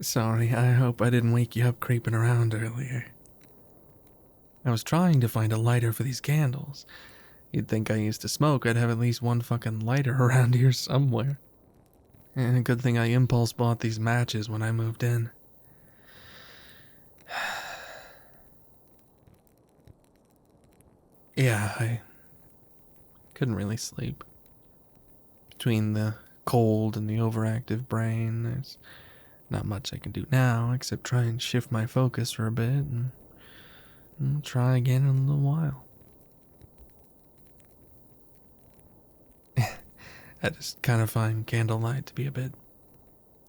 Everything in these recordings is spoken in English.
Sorry, I hope I didn't wake you up creeping around earlier. I was trying to find a lighter for these candles. You'd think I used to smoke, I'd have at least one fucking lighter around here somewhere. And good thing I impulse bought these matches when I moved in. Yeah, I couldn't really sleep. Between the cold and the overactive brain, there's not much I can do now except try and shift my focus for a bit and try again in a little while. I just kind of find candlelight to be a bit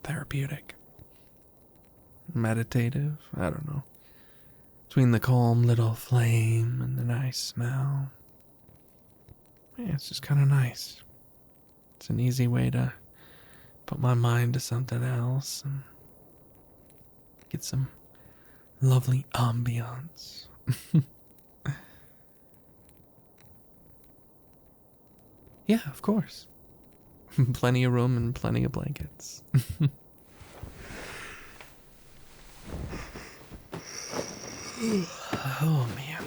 therapeutic. Meditative, I don't know. Between the calm little flame and the nice smell. Yeah, it's just kind of nice. It's an easy way to put my mind to something else and get some lovely ambiance. Yeah, of course. Plenty of room and plenty of blankets. Oh, man.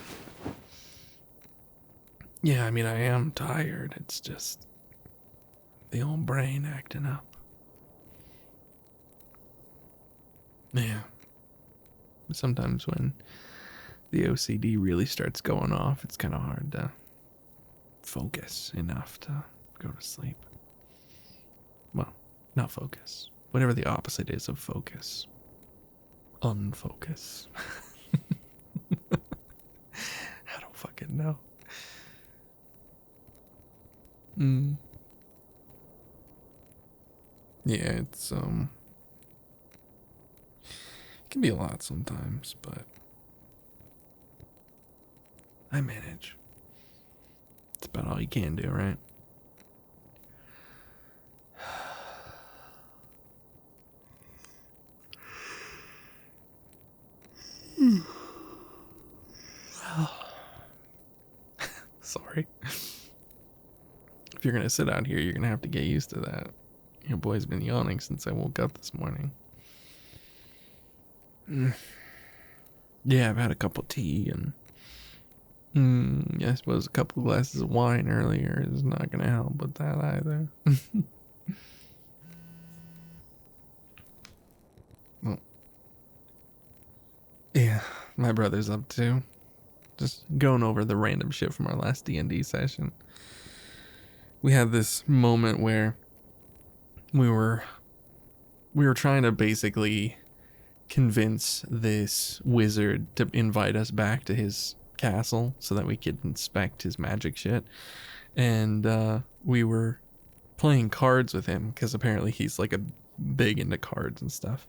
Yeah, I mean, I am tired. It's just the old brain acting up. Yeah. Sometimes when the OCD really starts going off, it's kind of hard to focus enough to go to sleep. Well, not focus. Whatever the opposite is of focus. Unfocus. I don't fucking know. Yeah, it's it can be a lot sometimes, but I manage. It's about all you can do, right? Sorry. If you're gonna sit out here, you're gonna have to get used to that. Your boy's been yawning since I woke up this morning. Yeah, I've had a cup of tea and yeah, I suppose a couple glasses of wine earlier is not gonna help with that either. Well, yeah, my brother's up too. Just going over the random shit from our last D&D session. We had this moment where we were trying to basically convince this wizard to invite us back to his castle so that we could inspect his magic shit. And we were playing cards with him because apparently he's like a big into cards and stuff.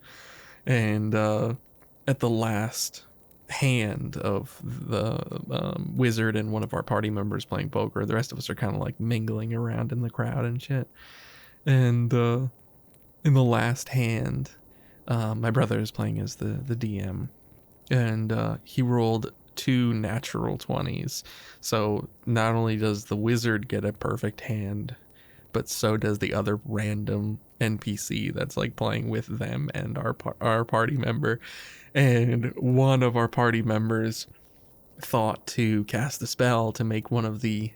And at the last hand of the wizard and one of our party members playing poker, the rest of us are kind of like mingling around in the crowd and shit. And in the last hand, my brother is playing as the DM, and he rolled 2 natural 20s. So not only does the wizard get a perfect hand, but so does the other random NPC that's like playing with them and our party member. And one of our party members thought to cast a spell to make one of the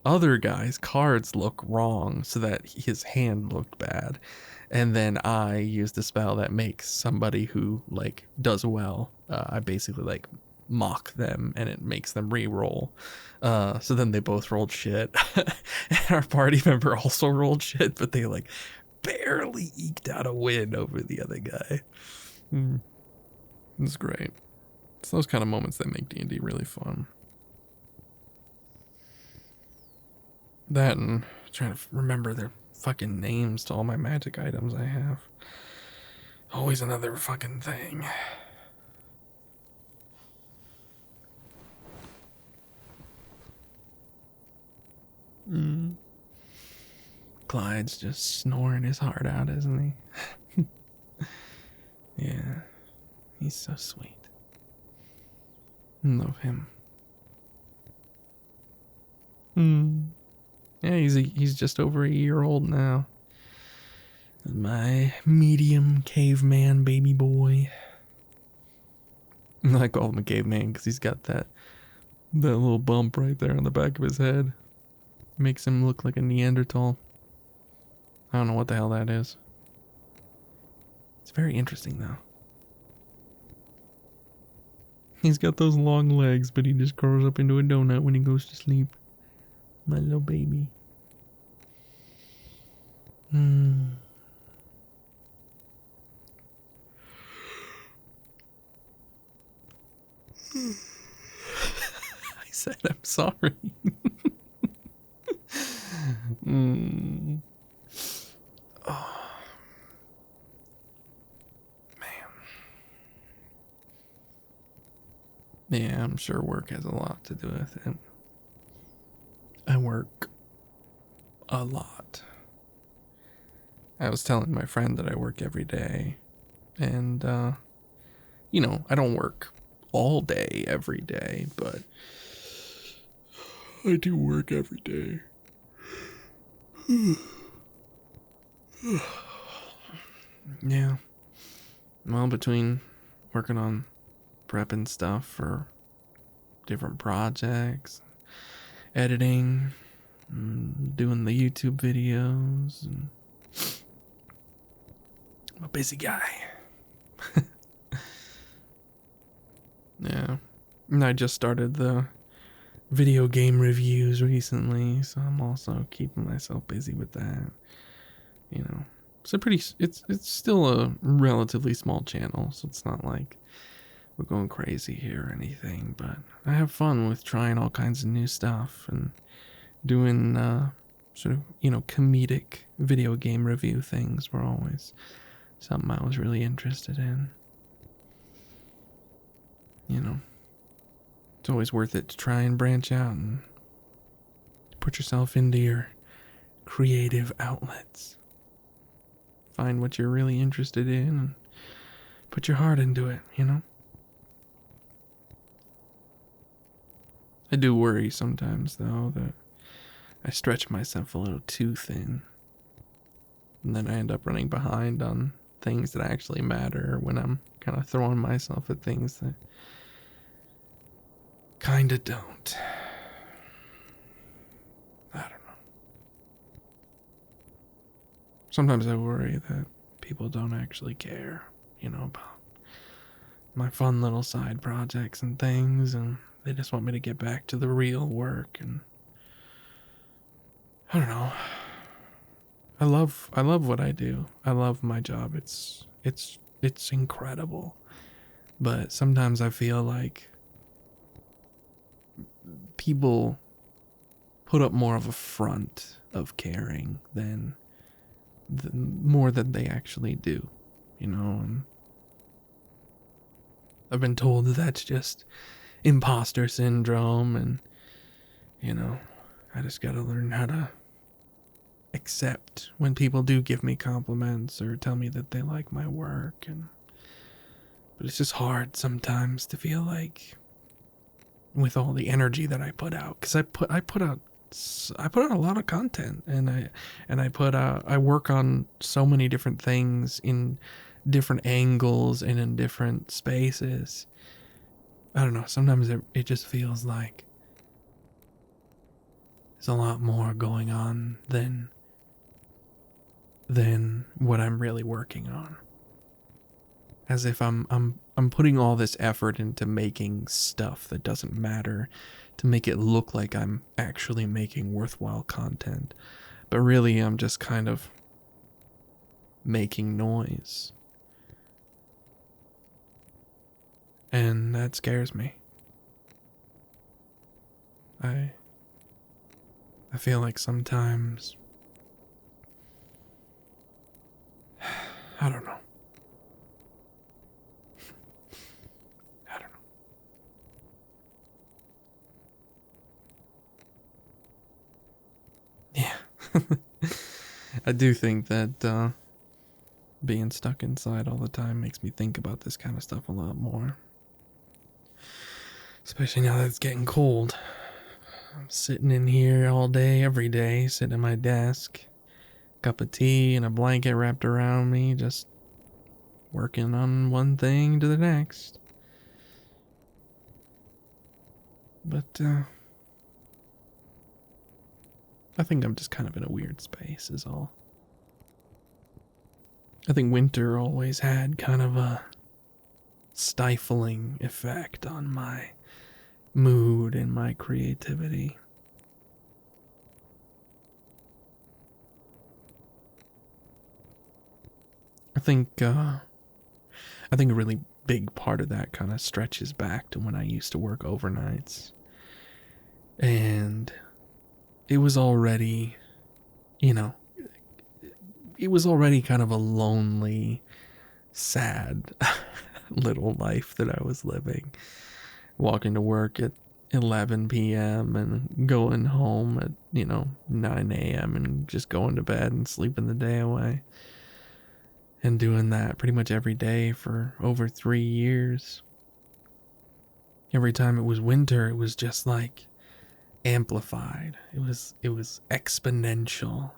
other guy's cards look wrong so that his hand looked bad. And then I used a spell that makes somebody who like does well. I basically like mock them and it makes them re-roll. So then they both rolled shit. And our party member also rolled shit, but they like barely eked out a win over the other guy. It's great. It's those kind of moments that make D&D really fun. That and trying to remember their fucking names to all my magic items I have. Always another fucking thing. Clyde's just snoring his heart out, isn't he? Yeah, he's so sweet. Love him. Yeah, he's just over a year old now. My medium caveman baby boy. I call him a caveman because he's got that little bump right there on the back of his head. Makes him look like a Neanderthal. I don't know what the hell that is. It's very interesting though. He's got those long legs, but he just curls up into a donut when he goes to sleep. My little baby. I said I'm sorry. Oh. Man. Yeah, I'm sure work has a lot to do with it. I work a lot. I was telling my friend that I work every day. And, you know, I don't work all day, every day, but I do work every day. Yeah. Well, between working on prepping stuff for different projects, editing, doing the YouTube videos, and I'm a busy guy. Yeah. And I just started the video game reviews recently, so I'm also keeping myself busy with that. You know, it's still a relatively small channel, so it's not like we're going crazy here or anything, but I have fun with trying all kinds of new stuff and doing sort of, you know, comedic video game review things were always something I was really interested in. You know, it's always worth it to try and branch out and put yourself into your creative outlets. Find what you're really interested in and put your heart into it, you know? I do worry sometimes, though, that I stretch myself a little too thin. And then I end up running behind on things that actually matter when I'm kind of throwing myself at things that kind of don't. I don't know. Sometimes I worry that people don't actually care, you know, about my fun little side projects and things, and they just want me to get back to the real work. And I don't know. I love what I do. I love my job. It's incredible. But sometimes I feel like people put up more of a front of caring than more than they actually do, you know. And I've been told that that's just imposter syndrome, and you know, I just gotta learn how to accept when people do give me compliments or tell me that they like my work. And but it's just hard sometimes to feel like, with all the energy that I put out, because I put out a lot of content, and I work on so many different things in different angles and in different spaces. I don't know, sometimes it just feels like there's a lot more going on than what I'm really working on. As if I'm putting all this effort into making stuff that doesn't matter to make it look like I'm actually making worthwhile content. But really, I'm just kind of making noise. And that scares me. I feel like sometimes, I don't know. Yeah. I do think that being stuck inside all the time makes me think about this kind of stuff a lot more. Especially now that it's getting cold. I'm sitting in here all day, every day, sitting at my desk, cup of tea and a blanket wrapped around me, just working on one thing to the next. But, I think I'm just kind of in a weird space, is all. I think winter always had kind of a stifling effect on my mood and my creativity. I think a really big part of that kind of stretches back to when I used to work overnights. And it was already, you know, it was already kind of a lonely, sad little life that I was living. Walking to work at 11 p.m. and going home at, 9 a.m. and just going to bed and sleeping the day away. And doing that pretty much every day for over 3 years. Every time it was winter, it was just like amplified. It was exponential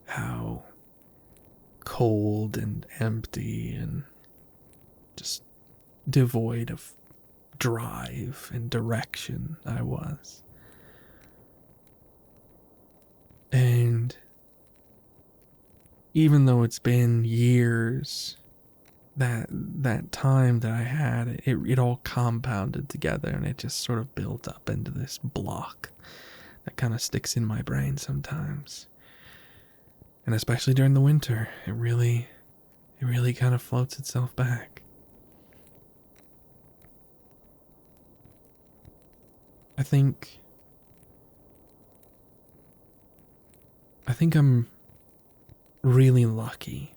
how cold and empty and just devoid of drive and direction I was. And even though it's been years, that time that I had, it all compounded together, and it just sort of built up into this block that kind of sticks in my brain sometimes. And especially during the winter, it really kind of floats itself back. I think I'm really lucky.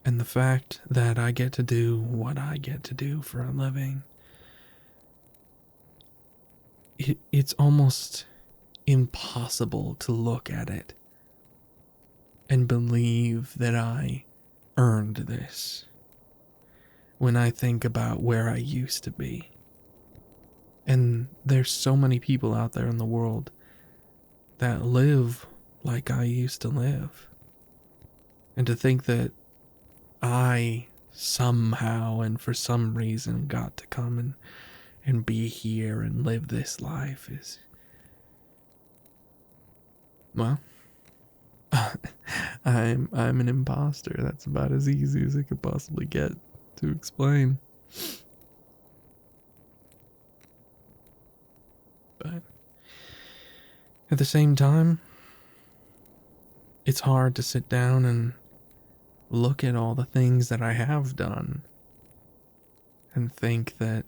And the fact that I get to do what I get to do for a living, it's almost impossible to look at it and believe that I earned this when I think about where I used to be. And there's so many people out there in the world that live like I used to live. And to think that I somehow and for some reason got to come and be here and live this life is, well, I'm an imposter. That's about as easy as it could possibly get to explain. But at the same time, it's hard to sit down and look at all the things that I have done and think that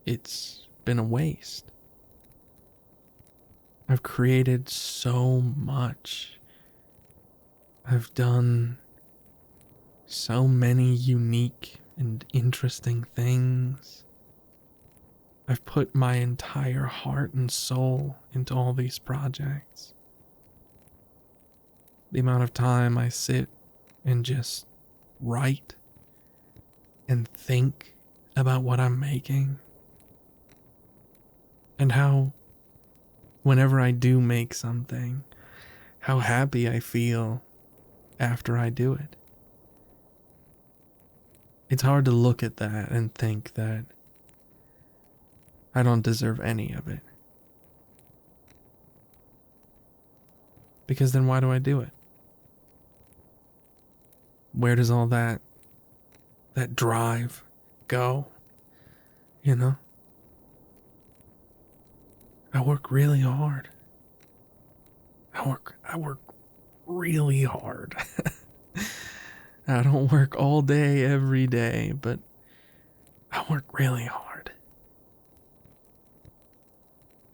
it's been a waste. I've created so much. I've done so many unique and interesting things. I've put my entire heart and soul into all these projects. The amount of time I sit and just write and think about what I'm making, and how whenever I do make something, how happy I feel after I do it. It's hard to look at that and think that I don't deserve any of it. Because then why do I do it? Where does all that drive go? You know? I work really hard. I work really hard. I don't work all day, every day, but I work really hard.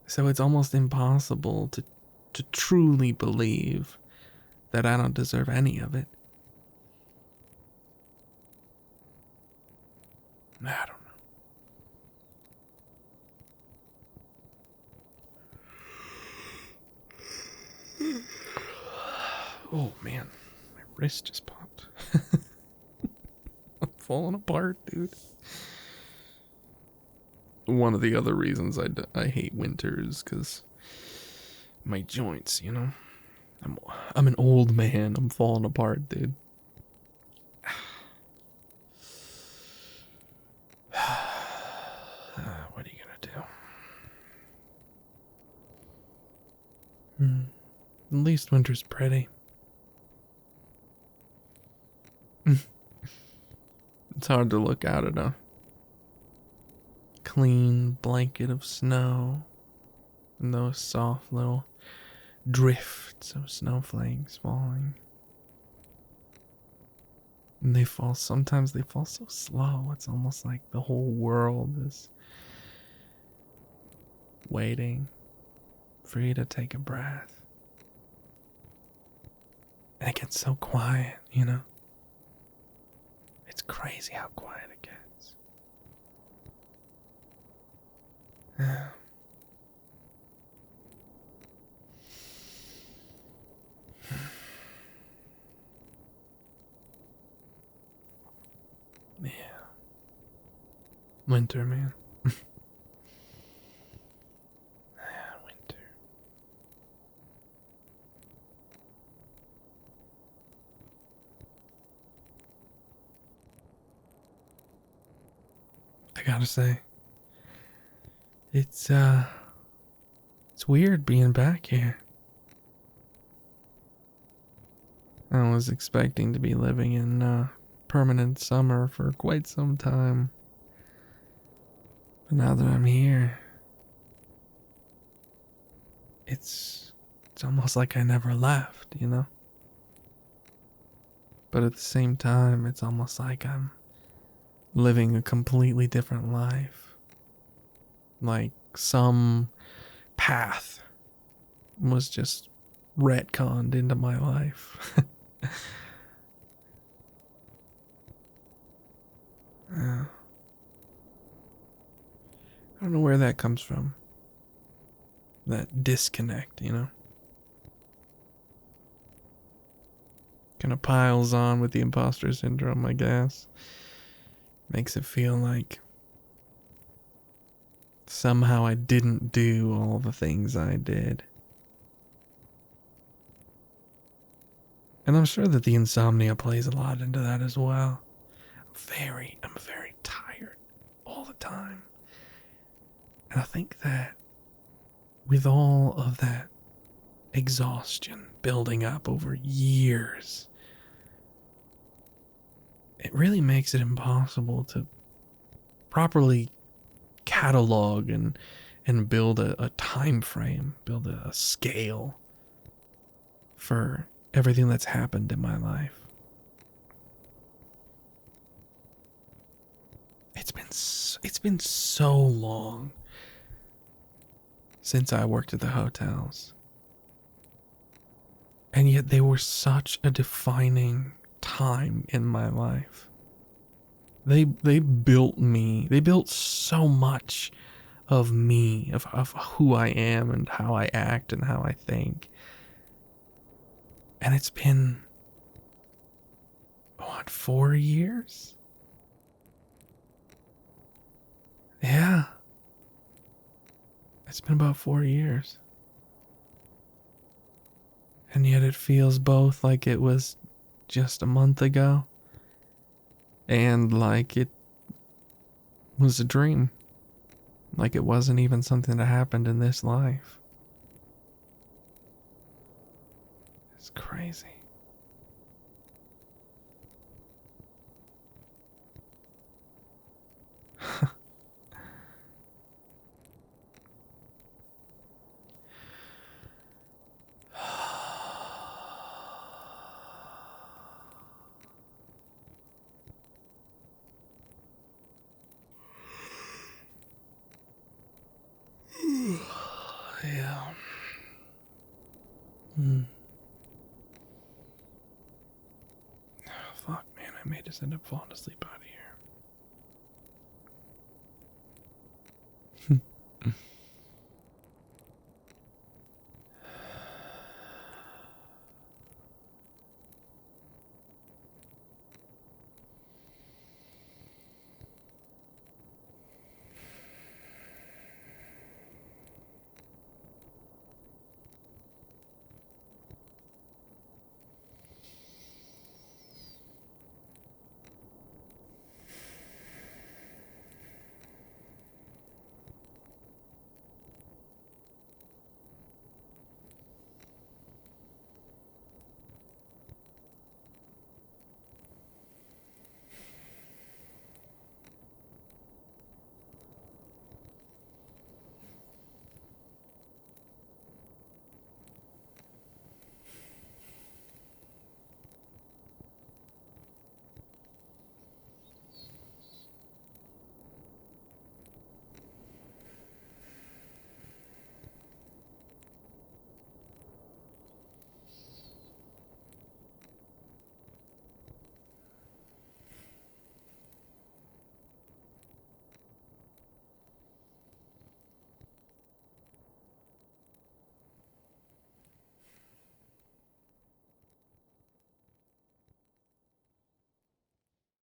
So it's almost impossible to truly believe that I don't deserve any of it. I don't know. Oh man, my wrist just popped. I'm falling apart, dude. One of the other reasons I hate winter is because my joints, you know? I'm, I'm an old man. I'm falling apart, dude. What are you gonna do? At least winter's pretty. It's hard to look out at a clean blanket of snow and those soft little drifts of snowflakes falling. And sometimes they fall so slow, it's almost like the whole world is waiting for you to take a breath. And it gets so quiet, you know? It's crazy how quiet it gets. Yeah. Yeah. Winter, man. Winter. I gotta say, it's weird being back here. I was expecting to be living in permanent summer for quite some time. But now that I'm here, it's almost like I never left, you know? But at the same time, it's almost like I'm living a completely different life. Like some path was just retconned into my life. I don't know where that comes from. That disconnect, you know? Kind of piles on with the imposter syndrome, I guess. Makes it feel like somehow I didn't do all the things I did. And I'm sure that the insomnia plays a lot into that as well. I'm very tired all the time. And I think that with all of that exhaustion building up over years, it really makes it impossible to properly catalog and build a time frame, build a scale for everything that's happened in my life. It's been so long since I worked at the hotels. And yet they were such a defining time in my life. They built me. They built so much of me, of who I am and how I act and how I think. And it's been, what, 4 years? Yeah. It's been about 4 years. And yet it feels both like it was just a month ago and like it was a dream. Like it wasn't even something that happened in this life. It's crazy. Yeah. Fuck, man, I may just end up falling asleep out of here.